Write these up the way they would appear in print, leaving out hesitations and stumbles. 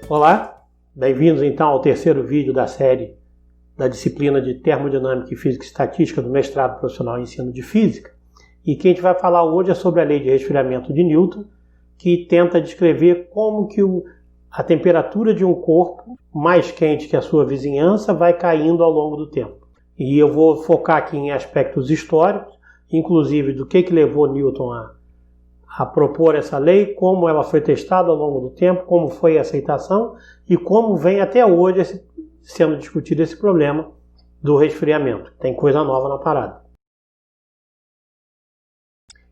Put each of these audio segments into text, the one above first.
Olá, bem-vindos então ao terceiro vídeo da série da disciplina de Termodinâmica e Física e Estatística do mestrado profissional em ensino de Física. E que a gente vai falar hoje é sobre a lei de resfriamento de Newton, que tenta descrever como que a temperatura de um corpo mais quente que a sua vizinhança vai caindo ao longo do tempo. E eu vou focar aqui em aspectos históricos, inclusive do que levou Newton a propor essa lei, como ela foi testada ao longo do tempo, como foi a aceitação e como vem até hoje sendo discutido esse problema do resfriamento. Tem coisa nova na parada.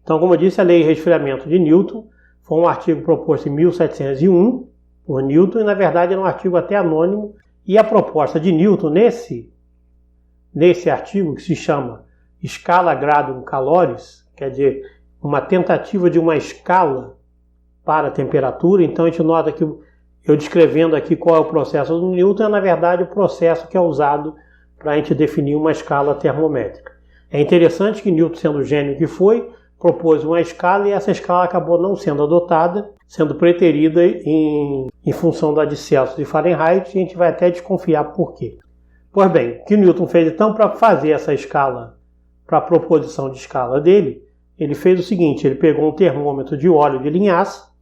Então, como eu disse, a lei de resfriamento de Newton foi um artigo proposto em 1701 por Newton e, na verdade, era um artigo até anônimo. E a proposta de Newton nesse artigo, que se chama Scala Gradum Caloris, quer dizer, uma tentativa de uma escala para a temperatura. Então a gente nota que eu descrevendo aqui qual é o processo do Newton é na verdade o processo que é usado para a gente definir uma escala termométrica. É interessante que Newton, sendo o gênio que foi, propôs uma escala e essa escala acabou não sendo adotada, sendo preterida em função da de Celsius e Fahrenheit, e a gente vai até desconfiar por quê. Pois bem, o que Newton fez então para fazer essa escala, para a proposição de escala dele, ele fez o seguinte: ele pegou um termômetro de óleo de linhaça,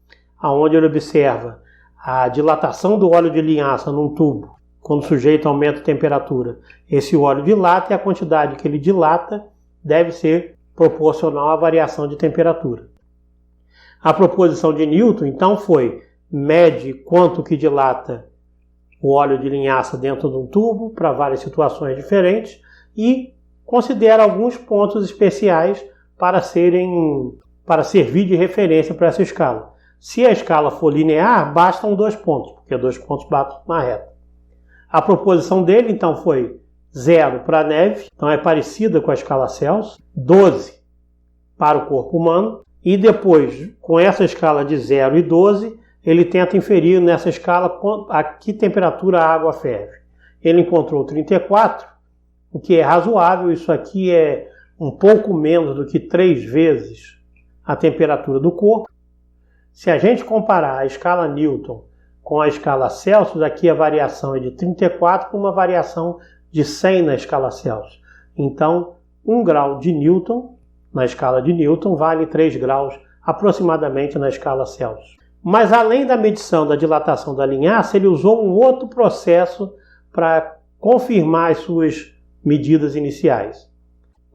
onde ele observa a dilatação do óleo de linhaça num tubo. Quando o sujeito aumenta a temperatura, esse óleo dilata e a quantidade que ele dilata deve ser proporcional à variação de temperatura. A proposição de Newton, então, foi: mede quanto que dilata o óleo de linhaça dentro de um tubo para várias situações diferentes e considera alguns pontos especiais para servir de referência para essa escala. Se a escala for linear, bastam 2 pontos, porque 2 pontos batem na reta. A proposição dele, então, foi 0 para a neve, então é parecida com a escala Celsius, 12 para o corpo humano, e depois, com essa escala de 0 e 12, ele tenta inferir nessa escala a que temperatura a água ferve. Ele encontrou 34, o que é razoável. Isso aqui é um pouco menos do que 3 vezes a temperatura do corpo. Se a gente comparar a escala Newton com a escala Celsius, aqui a variação é de 34 com uma variação de 100 na escala Celsius. Então, 1 grau de Newton na escala de Newton vale 3 graus aproximadamente na escala Celsius. Mas além da medição da dilatação da linhaça, ele usou um outro processo para confirmar as suas medidas iniciais.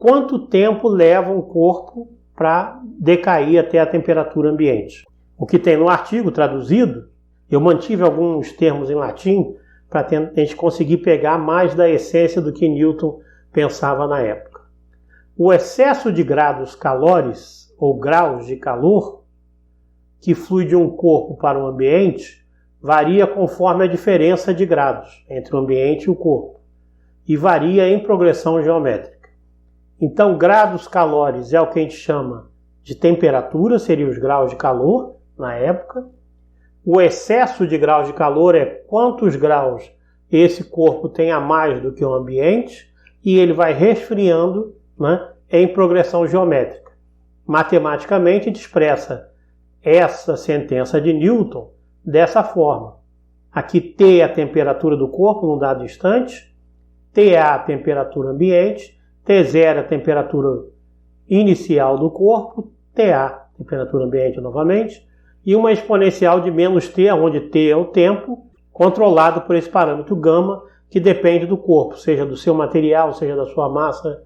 Quanto tempo leva um corpo para decair até a temperatura ambiente? O que tem no artigo traduzido, eu mantive alguns termos em latim para a gente conseguir pegar mais da essência do que Newton pensava na época. O excesso de graus calores, ou graus de calor, que flui de um corpo para o ambiente, varia conforme a diferença de graus entre o ambiente e o corpo, e varia em progressão geométrica. Então, graus calores é o que a gente chama de temperatura, seriam os graus de calor na época. O excesso de graus de calor é quantos graus esse corpo tem a mais do que o ambiente, e ele vai resfriando, em progressão geométrica. Matematicamente, a gente expressa essa sentença de Newton dessa forma. Aqui T é a temperatura do corpo num dado instante, T é a temperatura ambiente, T0 é a temperatura inicial do corpo, TA, temperatura ambiente novamente, e uma exponencial de menos T, onde T é o tempo, controlado por esse parâmetro gama, que depende do corpo, seja do seu material, seja da sua massa.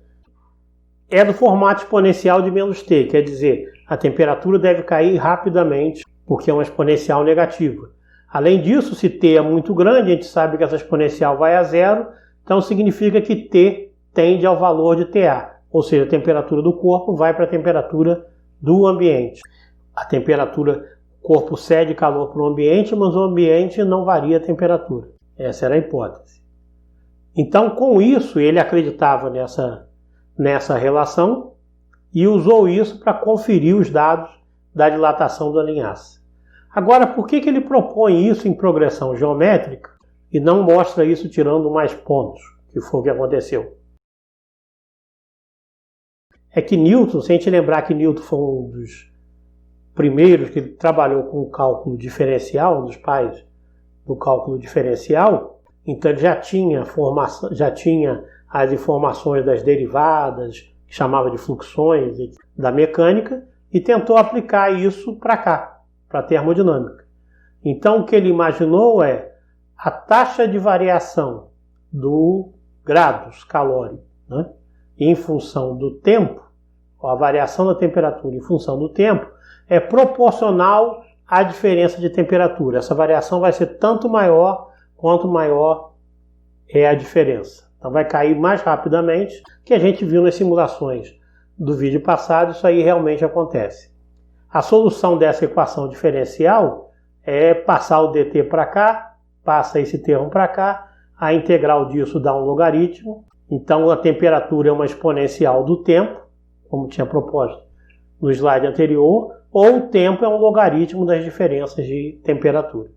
É do formato exponencial de menos T, quer dizer, a temperatura deve cair rapidamente, porque é uma exponencial negativa. Além disso, se T é muito grande, a gente sabe que essa exponencial vai a 0, então significa que T tende ao valor de TA, ou seja, a temperatura do corpo vai para a temperatura do ambiente. A temperatura, o corpo cede calor para o ambiente, mas o ambiente não varia a temperatura. Essa era a hipótese. Então, com isso, ele acreditava nessa relação e usou isso para conferir os dados da dilatação da linhaça. Agora, por que ele propõe isso em progressão geométrica e não mostra isso tirando mais pontos, que foi o que aconteceu? É que Newton, se a gente lembrar que Newton foi um dos primeiros que trabalhou com o cálculo diferencial, um dos pais do cálculo diferencial, então ele já tinha as informações das derivadas, que chamava de fluxões da mecânica, e tentou aplicar isso para cá, para a termodinâmica. Então o que ele imaginou é a taxa de variação do graus calórico, né, em função do tempo, a variação da temperatura em função do tempo, é proporcional à diferença de temperatura. Essa variação vai ser tanto maior quanto maior é a diferença. Então vai cair mais rapidamente, que a gente viu nas simulações do vídeo passado, isso aí realmente acontece. A solução dessa equação diferencial é passar o dt para cá, passa esse termo para cá, a integral disso dá um logaritmo, então a temperatura é uma exponencial do tempo, como tinha proposto no slide anterior, ou o tempo é um logaritmo das diferenças de temperatura.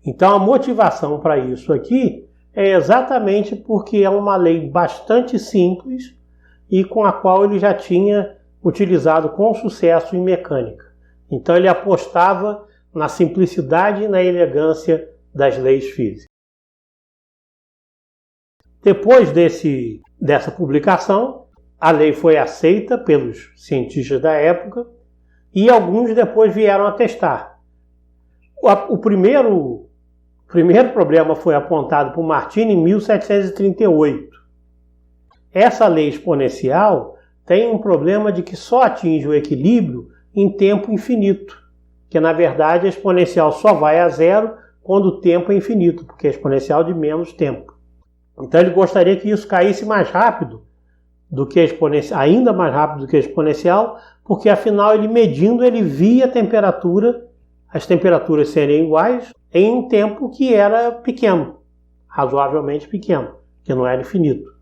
Então a motivação para isso aqui é exatamente porque é uma lei bastante simples e com a qual ele já tinha utilizado com sucesso em mecânica. Então ele apostava na simplicidade e na elegância das leis físicas. Depois dessa publicação, a lei foi aceita pelos cientistas da época e alguns depois vieram a testar. O primeiro problema foi apontado por Martini em 1738. Essa lei exponencial tem um problema de que só atinge o equilíbrio em tempo infinito, que na verdade a exponencial só vai a zero quando o tempo é infinito, porque é exponencial de menos tempo. Então ele gostaria que isso caísse mais rápido do que a exponencial, ainda mais rápido do que a exponencial, porque afinal ele medindo ele via as temperaturas serem iguais em um tempo que era pequeno, razoavelmente pequeno, que não era infinito.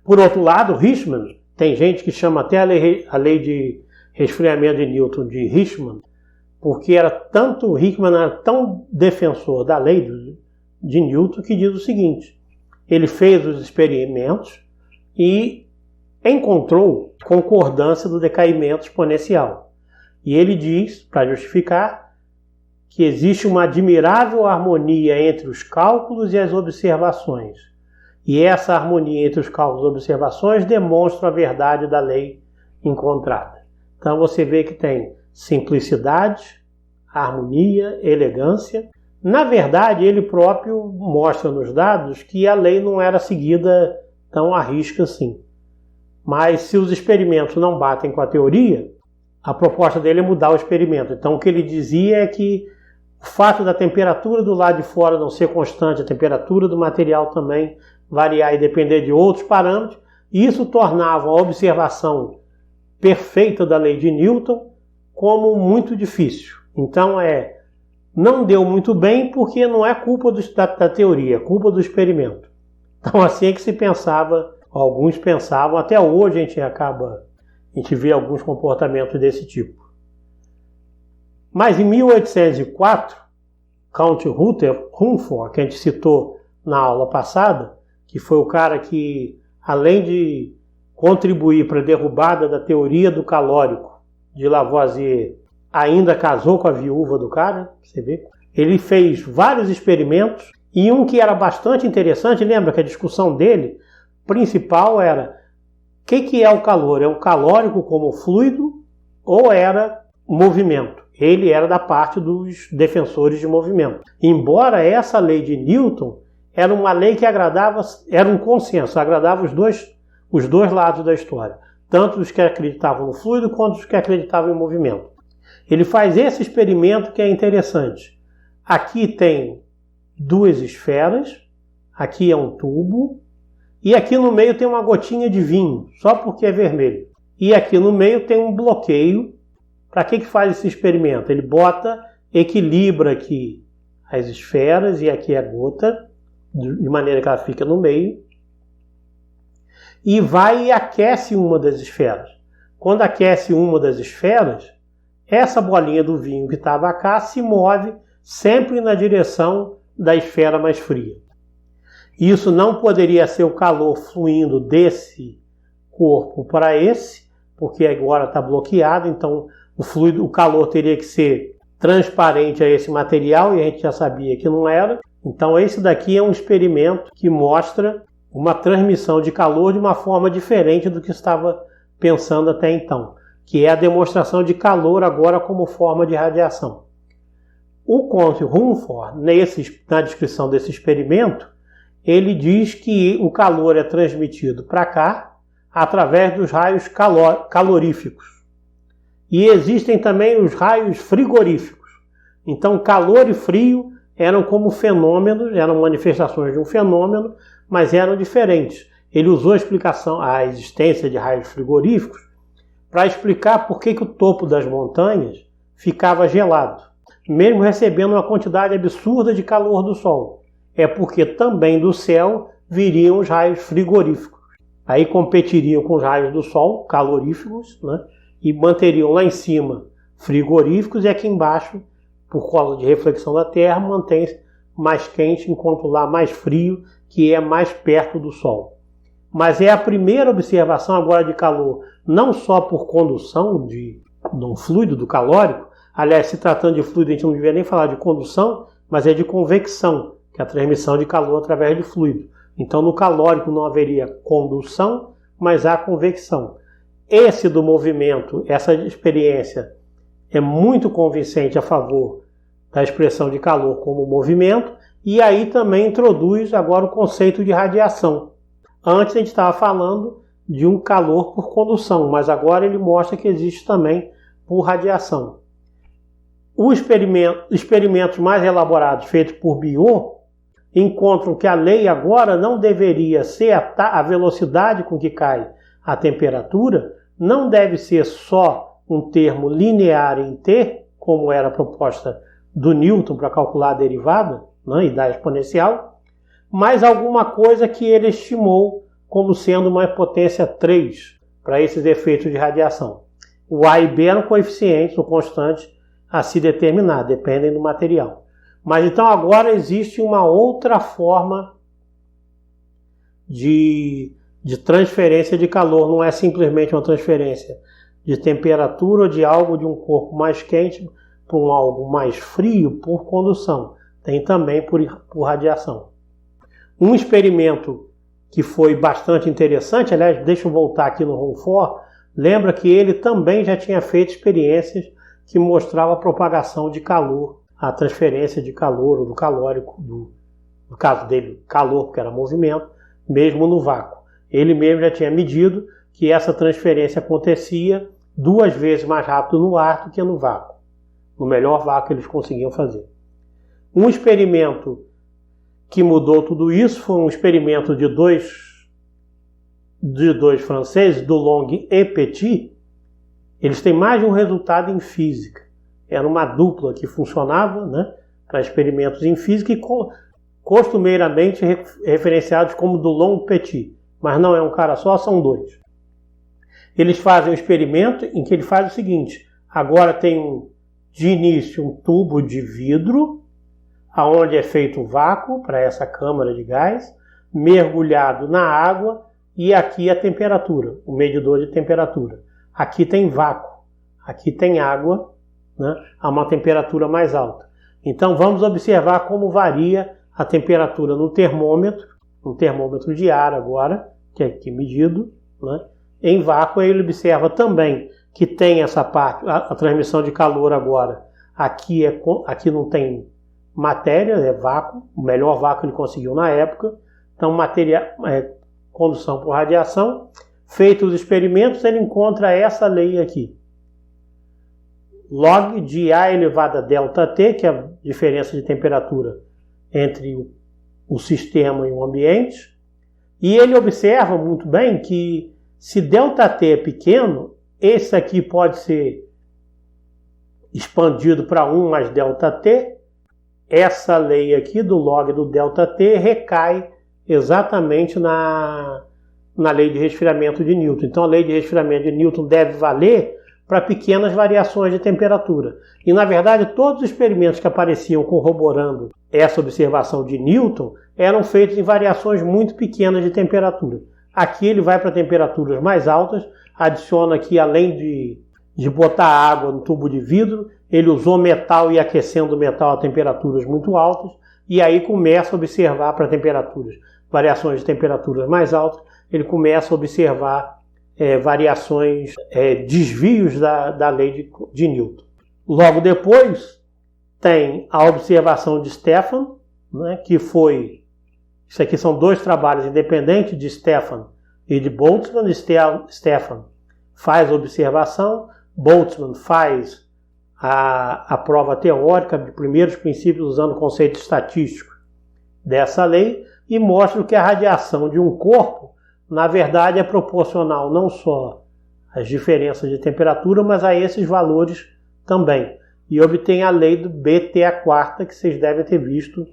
Por outro lado, Richman, tem gente que chama até a lei de resfriamento de Newton de Richman, porque Hickman era tão defensor da lei de Newton que diz o seguinte: ele fez os experimentos e encontrou concordância do decaimento exponencial. E ele diz, para justificar, que existe uma admirável harmonia entre os cálculos e as observações. E essa harmonia entre os cálculos e observações demonstra a verdade da lei encontrada. Então você vê que tem simplicidade, harmonia, elegância. Na verdade, ele próprio mostra nos dados que a lei não era seguida tão à risca assim. Mas se os experimentos não batem com a teoria, a proposta dele é mudar o experimento. Então o que ele dizia é que o fato da temperatura do lado de fora não ser constante, a temperatura do material também variar e depender de outros parâmetros, isso tornava a observação perfeita da lei de Newton como muito difícil. Então não deu muito bem porque não é culpa da teoria, é culpa do experimento. Então assim é que se pensava, alguns pensavam, até hoje a gente vê alguns comportamentos desse tipo. Mas em 1804, Count Rumford, que a gente citou na aula passada, que foi o cara que, além de contribuir para a derrubada da teoria do calórico de Lavoisier, ainda casou com a viúva do cara, você vê. Ele fez vários experimentos e um que era bastante interessante, lembra que a discussão dele principal era o que é o calor? É o calórico como fluido ou era movimento? Ele era da parte dos defensores de movimento. Embora essa lei de Newton era uma lei que era um consenso, agradava os dois lados da história, tanto os que acreditavam no fluido quanto os que acreditavam em movimento. Ele faz esse experimento que é interessante. Aqui tem duas esferas, aqui é um tubo, e aqui no meio tem uma gotinha de vinho, só porque é vermelho. E aqui no meio tem um bloqueio. Para que faz esse experimento? Ele equilibra aqui as esferas e aqui a gota, de maneira que ela fica no meio, e vai e aquece uma das esferas. Quando aquece uma das esferas, essa bolinha do vinho que estava cá se move sempre na direção da esfera mais fria. Isso não poderia ser o calor fluindo desse corpo para esse, porque agora está bloqueado, então o calor teria que ser transparente a esse material, e a gente já sabia que não era. Então esse daqui é um experimento que mostra uma transmissão de calor de uma forma diferente do que estava pensando até então, que é a demonstração de calor agora como forma de radiação. O Conte Rumford, na descrição desse experimento, ele diz que o calor é transmitido para cá através dos raios caloríficos. E existem também os raios frigoríficos. Então calor e frio eram como fenômenos, eram manifestações de um fenômeno, mas eram diferentes. Ele usou a existência de raios frigoríficos para explicar por que o topo das montanhas ficava gelado, mesmo recebendo uma quantidade absurda de calor do Sol. É porque também do céu viriam os raios frigoríficos. Aí competiriam com os raios do Sol, caloríficos, né? E manteriam lá em cima frigoríficos, e aqui embaixo, por causa de reflexão da Terra, mantém-se mais quente, enquanto lá mais frio, que é mais perto do Sol. Mas é a primeira observação agora de calor, não só por condução de um fluido do calórico. Aliás, se tratando de fluido, a gente não deveria nem falar de condução, mas é de convecção, que é a transmissão de calor através de fluido. Então, no calórico não haveria condução, mas há convecção. Esse do movimento, essa experiência, é muito convincente a favor da expressão de calor como movimento, e aí também introduz agora o conceito de radiação. Antes a gente estava falando de um calor por condução, mas agora ele mostra que existe também por radiação. Os experimentos mais elaborados feitos por Biot encontram que a lei agora não deveria ser a velocidade com que cai a temperatura, não deve ser só um termo linear em T, como era a proposta do Newton para calcular a derivada, né, e da exponencial, mas alguma coisa que ele estimou como sendo uma potência 3 para esses efeitos de radiação. O A e B eram coeficientes ou constantes a se determinar, dependem do material. Mas então agora existe uma outra forma de transferência de calor, não é simplesmente uma transferência de temperatura ou de algo de um corpo mais quente para um algo mais frio por condução. Tem também por radiação. Um experimento que foi bastante interessante, aliás, deixa eu voltar aqui no Rumford, lembra que ele também já tinha feito experiências que mostravam a propagação de calor, a transferência de calor ou do calórico, no caso dele, calor, porque era movimento, mesmo no vácuo. Ele mesmo já tinha medido que essa transferência acontecia 2 vezes mais rápido no ar do que no vácuo. No melhor vácuo que eles conseguiam fazer. Um experimento que mudou tudo isso foi um experimento de dois franceses, Dulong e Petit. Eles têm mais de um resultado em física. Era uma dupla que funcionava, né, para experimentos em física e costumeiramente referenciados como Dulong e Petit. Mas não é um cara só, são 2. Eles fazem um experimento em que ele faz o seguinte: agora tem de início um tubo de vidro, aonde é feito vácuo para essa câmara de gás, mergulhado na água, e aqui a temperatura, o medidor de temperatura. Aqui tem vácuo, aqui tem água, né, a uma temperatura mais alta. Então vamos observar como varia a temperatura no termômetro, um termômetro de ar agora, que é aqui medido, né, em vácuo. Ele observa também que tem essa parte, a transmissão de calor agora, aqui não tem matéria, é vácuo, o melhor vácuo que ele conseguiu na época, então condução por radiação. Feitos os experimentos, ele encontra essa lei aqui. Log de A elevado a ΔT, que é a diferença de temperatura entre o sistema e o ambiente. E ele observa muito bem que se ΔT é pequeno, esse aqui pode ser expandido para 1 mais ΔT. Essa lei aqui do log do ΔT recai exatamente na lei de resfriamento de Newton. Então a lei de resfriamento de Newton deve valer para pequenas variações de temperatura. E na verdade todos os experimentos que apareciam corroborando essa observação de Newton eram feitos em variações muito pequenas de temperatura. Aqui ele vai para temperaturas mais altas, adiciona aqui, além de botar água no tubo de vidro, ele usou metal e aquecendo o metal a temperaturas muito altas, e aí começa a observar para temperaturas, variações de temperaturas mais altas, ele começa a observar variações, desvios da lei de Newton. Logo depois, tem a observação de Stefan, né, que foi, isso aqui são dois trabalhos independentes de Stefan e de Boltzmann. Stefan faz a observação, Boltzmann faz a prova teórica de primeiros princípios usando o conceito estatístico dessa lei e mostra que a radiação de um corpo, na verdade, é proporcional não só às diferenças de temperatura, mas a esses valores também. E obtém a lei do BT², que vocês devem ter visto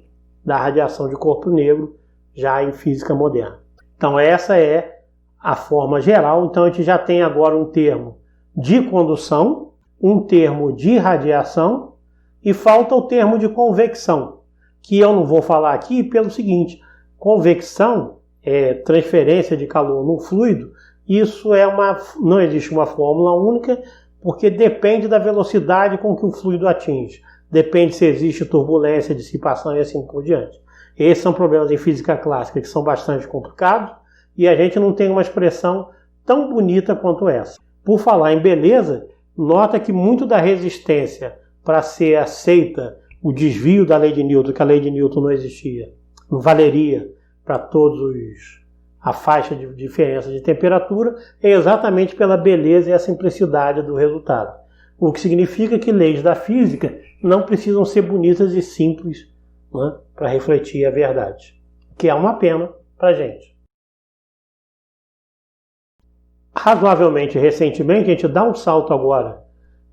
da radiação de corpo negro já em física moderna. Então essa é a forma geral. Então a gente já tem agora um termo de condução, um termo de radiação e falta o termo de convecção, que eu não vou falar aqui pelo seguinte: convecção é transferência de calor num fluido. Isso não existe uma fórmula única, porque depende da velocidade com que o fluido atinge. Depende se existe turbulência, dissipação e assim por diante. Esses são problemas em física clássica que são bastante complicados e a gente não tem uma expressão tão bonita quanto essa. Por falar em beleza, nota que muito da resistência para ser aceita o desvio da lei de Newton, que a lei de Newton não existia, não valeria para todos a faixa de diferença de temperatura, é exatamente pela beleza e a simplicidade do resultado. O que significa que leis da física não precisam ser bonitas e simples, né, para refletir a verdade, que é uma pena para a gente. Razoavelmente recentemente, a gente dá um salto agora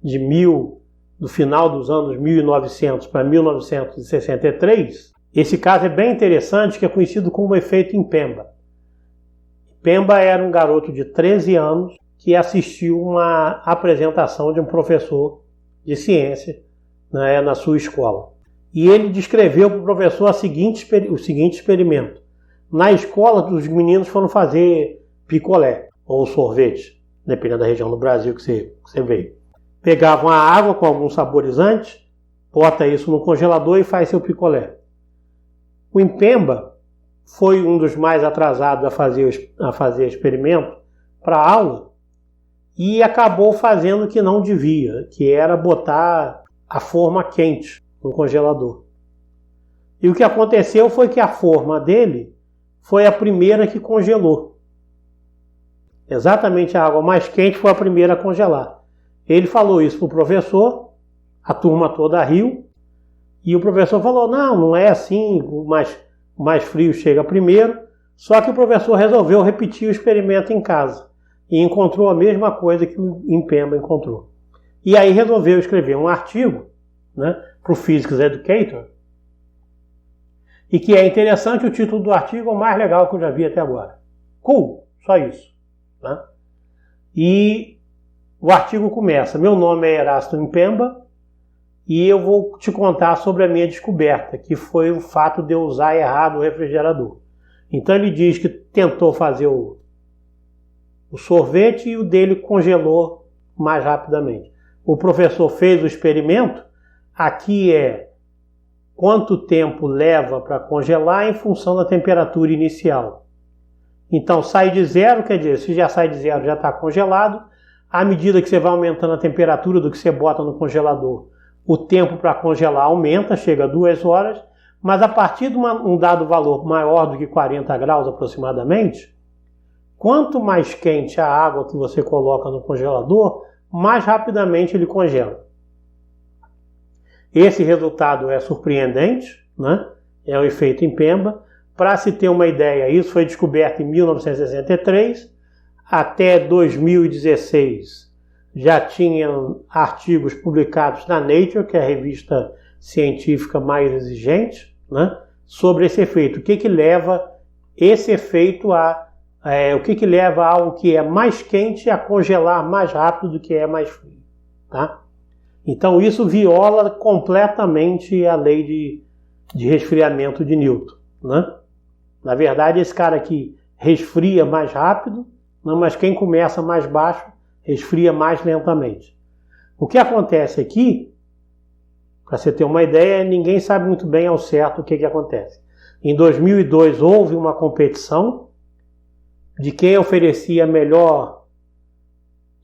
do final dos anos 1900 para 1963. Esse caso é bem interessante, que é conhecido como efeito Impemba. Impemba era um garoto de 13 anos que assistiu uma apresentação de um professor de ciência, né, na sua escola. E ele descreveu para o professor o seguinte experimento. Na escola, os meninos foram fazer picolé ou sorvete, dependendo da região do Brasil que você veio. Pegavam a água com algum saborizante, bota isso no congelador e faz seu picolé. O Impemba foi um dos mais atrasados a fazer experimento para a aula e acabou fazendo o que não devia, que era botar a forma quente no congelador. E o que aconteceu foi que a forma dele foi a primeira que congelou. Exatamente a água mais quente foi a primeira a congelar. Ele falou isso para o professor, a turma toda riu, e o professor falou: não é assim, o mais frio chega primeiro. Só que o professor resolveu repetir o experimento em casa e encontrou a mesma coisa que o Impemba encontrou. E aí resolveu escrever um artigo, né, para o Physics Educator, e que é interessante, o título do artigo é o mais legal que eu já vi até agora. Cool, só isso. Né? E o artigo começa: meu nome é Erasto Impemba e eu vou te contar sobre a minha descoberta, que foi o fato de eu usar errado o refrigerador. Então ele diz que tentou fazer o sorvete e o dele congelou mais rapidamente. O professor fez o experimento, aqui é quanto tempo leva para congelar em função da temperatura inicial. Então sai de zero, quer dizer, se já sai de zero já está congelado. À medida que você vai aumentando a temperatura do que você bota no congelador, o tempo para congelar aumenta, chega a 2 horas, mas a partir de um dado valor maior do que 40 graus aproximadamente, quanto mais quente a água que você coloca no congelador, mais rapidamente ele congela. Esse resultado é surpreendente, né? É o efeito Impemba. Para se ter uma ideia, isso foi descoberto em 1963, até 2016 já tinham artigos publicados na Nature, que é a revista científica mais exigente, né, sobre esse efeito. O que leva esse efeito o que leva algo que é mais quente a congelar mais rápido do que é mais frio. Tá? Então isso viola completamente a lei de resfriamento de Newton. Né? Na verdade, esse cara aqui resfria mais rápido, né, mas quem começa mais baixo resfria mais lentamente. O que acontece aqui Para você ter uma ideia, ninguém sabe muito bem ao certo o que acontece. Em 2002 houve uma competição de quem oferecia a melhor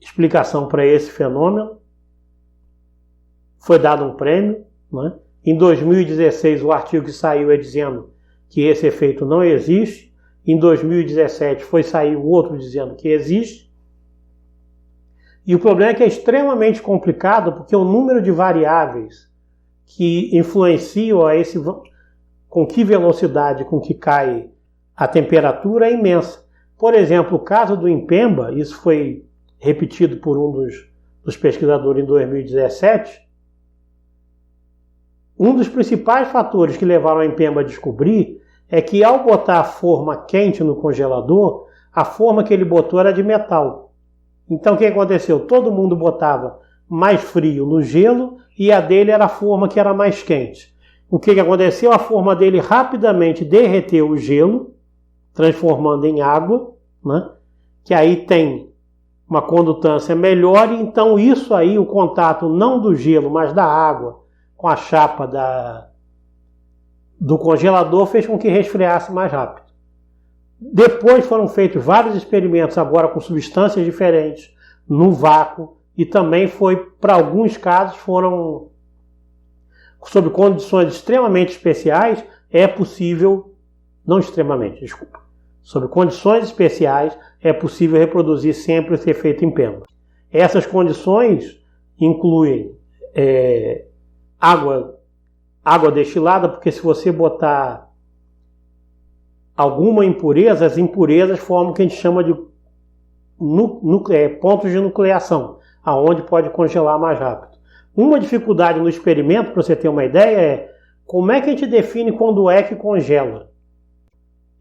explicação para esse fenômeno. Foi dado um prêmio, né? Em 2016 o artigo que saiu é dizendo que esse efeito não existe. Em 2017 foi sair o outro dizendo que existe. E o problema é que é extremamente complicado porque o número de variáveis que influenciam a esse, com que velocidade com que cai a temperatura é imensa. Por exemplo, o caso do Impemba, isso foi repetido por um dos pesquisadores em 2017, um dos principais fatores que levaram a Impemba a descobrir é que ao botar a forma quente no congelador, a forma que ele botou era de metal. Então o que aconteceu? Todo mundo botava mais frio no gelo e a dele era a forma que era mais quente. O que aconteceu? A forma dele rapidamente derreteu o gelo, transformando em água, né? Que aí tem uma condutância melhor, e então isso aí, o contato não do gelo, mas da água com a chapa do congelador, fez com que resfriasse mais rápido. Depois foram feitos vários experimentos agora com substâncias diferentes no vácuo, e também foi, para alguns casos, foram sob condições extremamente especiais, é possível, não extremamente, desculpa, sob condições especiais é possível reproduzir sempre esse efeito Impemba. Essas condições incluem água destilada, porque se você botar alguma impureza, as impurezas formam o que a gente chama de pontos de nucleação, aonde pode congelar mais rápido. Uma dificuldade no experimento, para você ter uma ideia, é como é que a gente define quando é que congela.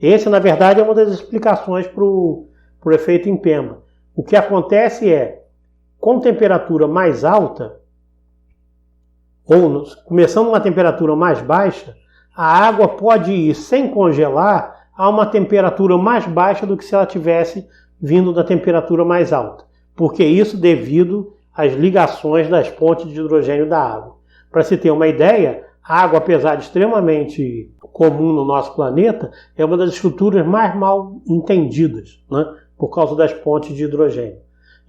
Essa, na verdade, é uma das explicações para o efeito Impemba. O que acontece é, com temperatura mais alta, ou começando uma temperatura mais baixa, a água pode ir sem congelar a uma temperatura mais baixa do que se ela tivesse vindo da temperatura mais alta. Porque isso devido às ligações das pontes de hidrogênio da água. Para se ter uma ideia, a água, apesar de extremamente comum no nosso planeta, é uma das estruturas mais mal entendidas, né? Por causa das pontes de hidrogênio.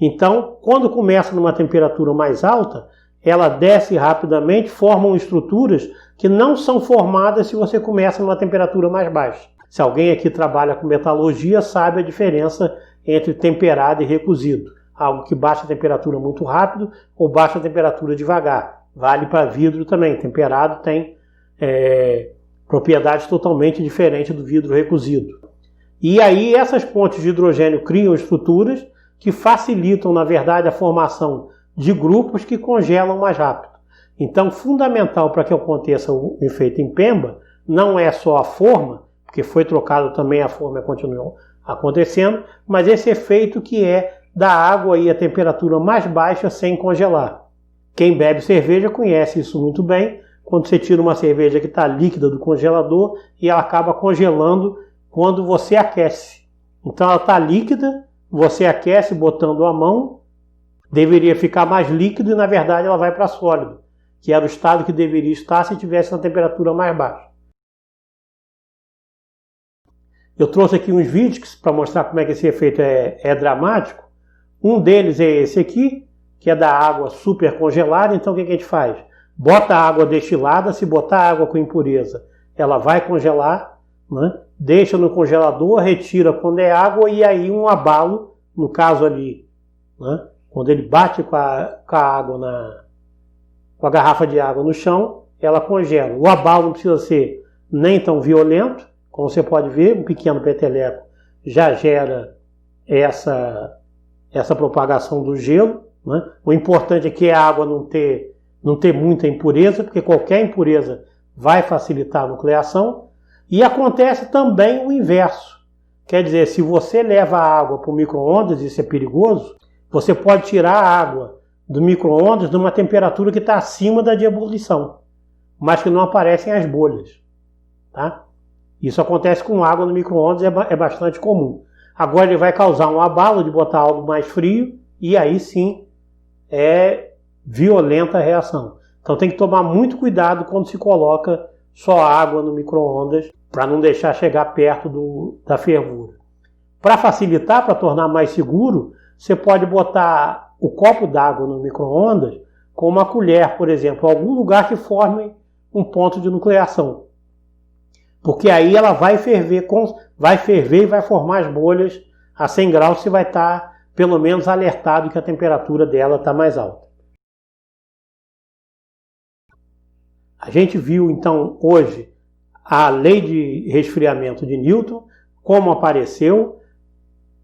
Então, quando começa numa temperatura mais alta, ela desce rapidamente, formam estruturas que não são formadas se você começa numa temperatura mais baixa. Se alguém aqui trabalha com metalurgia, sabe a diferença entre temperado e recozido. Algo que baixa a temperatura muito rápido ou baixa a temperatura devagar. Vale para vidro também. Temperado tem propriedades totalmente diferentes do vidro recozido. E aí essas pontes de hidrogênio criam estruturas que facilitam, na verdade, a formação de grupos que congelam mais rápido. Então, fundamental para que aconteça o efeito Impemba não é só a forma, porque foi trocado também a forma e continuou acontecendo, mas esse efeito que é da água e a temperatura mais baixa sem congelar. Quem bebe cerveja conhece isso muito bem, quando você tira uma cerveja que está líquida do congelador e ela acaba congelando quando você aquece. Então ela está líquida, você aquece botando a mão, deveria ficar mais líquido e na verdade ela vai para sólido, que era o estado que deveria estar se tivesse na temperatura mais baixa. Eu trouxe aqui uns vídeos para mostrar como é que esse efeito é dramático. Um deles é esse aqui, que é da água super congelada. Então o que a gente faz? Bota a água destilada, se botar água com impureza, ela vai congelar, né? Deixa no congelador, retira quando é água e aí um abalo, no caso ali, né? Quando ele bate com a água com a garrafa de água no chão, ela congela. O abalo não precisa ser nem tão violento, como você pode ver, um pequeno peteleco já gera essa propagação do gelo, né? O importante é que a água não ter muita impureza, porque qualquer impureza vai facilitar a nucleação. E acontece também o inverso. Quer dizer, se você leva a água para o micro-ondas, isso é perigoso, você pode tirar a água do micro-ondas numa temperatura que está acima da de ebulição, mas que não aparecem as bolhas. Tá? Isso acontece com água no micro-ondas, é bastante comum. Agora ele vai causar um abalo de botar algo mais frio e aí sim é violenta a reação. Então tem que tomar muito cuidado quando se coloca só água no micro-ondas para não deixar chegar perto da fervura. Para facilitar, para tornar mais seguro, você pode botar o copo d'água no micro-ondas com uma colher, por exemplo, em algum lugar que forme um ponto de nucleação. Porque aí ela vai ferver e vai formar as bolhas a 100 graus, você vai estar pelo menos alertado que a temperatura dela está mais alta. A gente viu então hoje a lei de resfriamento de Newton, como apareceu,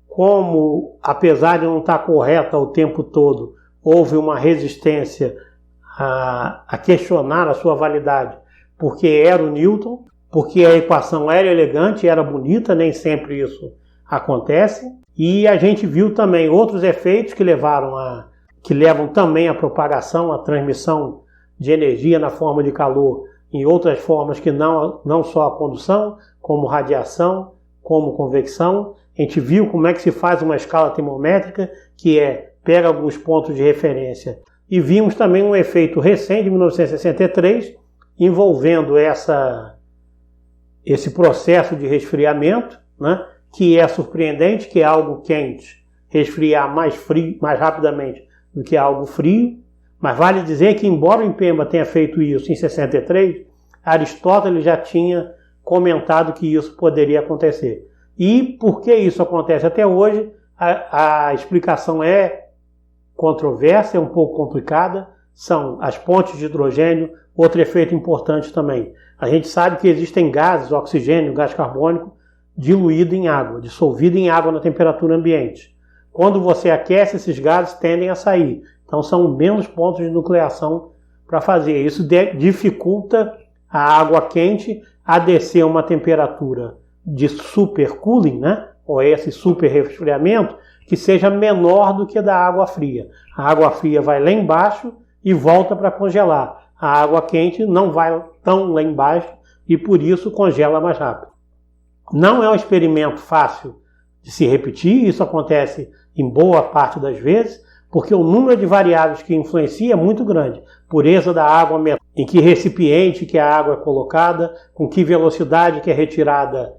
como apesar de não estar correta o tempo todo, houve uma resistência a questionar a sua validade, porque era o Newton, porque a equação era elegante, era bonita, nem sempre isso acontece. E a gente viu também outros efeitos que levam também à propagação, à transmissão de energia na forma de calor em outras formas que não só a condução, como radiação, como convecção. A gente viu como é que se faz uma escala termométrica, que pega alguns pontos de referência. E vimos também um efeito recente, de 1963, envolvendo esse processo de resfriamento, né, que é surpreendente, que é algo quente resfriar mais rapidamente do que algo frio. Mas vale dizer que, embora o INPEMBA tenha feito isso em 63, Aristóteles já tinha comentado que isso poderia acontecer. E por que isso acontece até hoje, a explicação é controversa, é um pouco complicada. São as pontes de hidrogênio, outro efeito importante também. A gente sabe que existem gases, oxigênio, gás carbônico, diluído em água, dissolvido em água na temperatura ambiente. Quando você aquece, esses gases tendem a sair. Então são menos pontos de nucleação para fazer. Isso dificulta a água quente a descer a uma temperatura de supercooling, né? Ou esse super resfriamento, que seja menor do que da água fria. A água fria vai lá embaixo e volta para congelar. A água quente não vai tão lá embaixo e por isso congela mais rápido. Não é um experimento fácil de se repetir, isso acontece em boa parte das vezes, porque o número de variáveis que influencia é muito grande. Pureza da água, em que recipiente que a água é colocada, com que velocidade que é retirada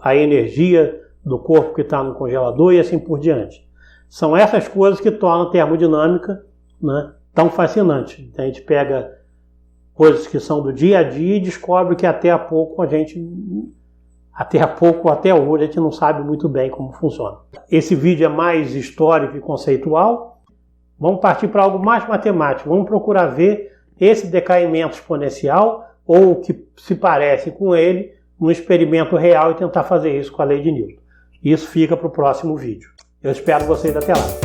a energia do corpo que está no congelador e assim por diante. São essas coisas que tornam a termodinâmica, né, tão fascinante. A gente pega coisas que são do dia a dia e descobre que até hoje a gente não sabe muito bem como funciona. Esse vídeo é mais histórico e conceitual. Vamos partir para algo mais matemático. Vamos procurar ver esse decaimento exponencial ou o que se parece com ele num experimento real e tentar fazer isso com a lei de Newton. Isso fica para o próximo vídeo. Eu espero vocês até lá.